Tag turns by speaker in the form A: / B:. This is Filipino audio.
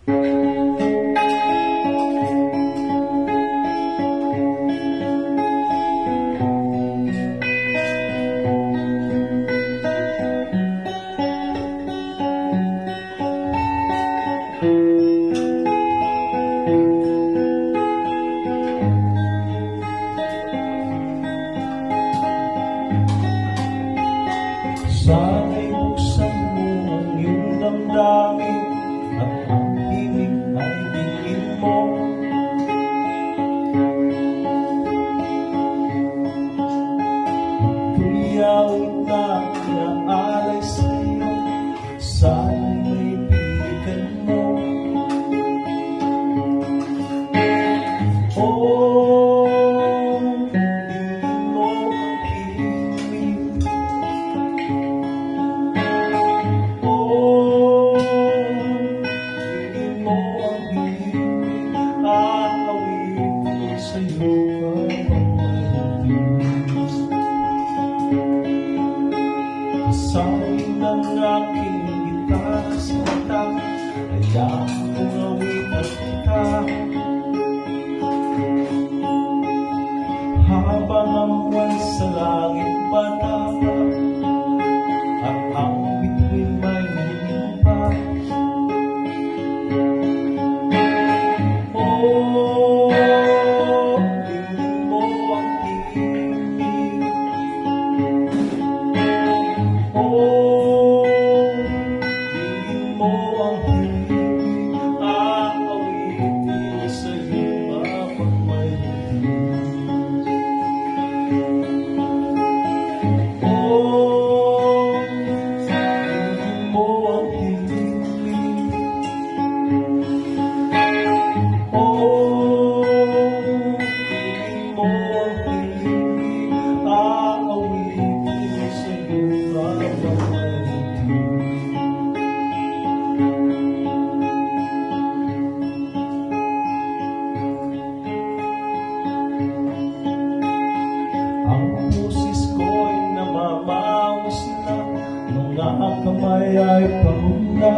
A: Sana'y buksan mo ang iyong damdamin at ang himig ay tingin mo. Tuyawin na inaalay sa'yo, sana'y may bibigyan mo. Sawin ng aking gitara sa mata, hayaan kong awitan kita. Habang ang buwan sa langit patapa, at ang bituin may lumimpa. Oh, tingin mo ang himig. Ang pusis ko'y namamaos na, mga kamay ay pahula.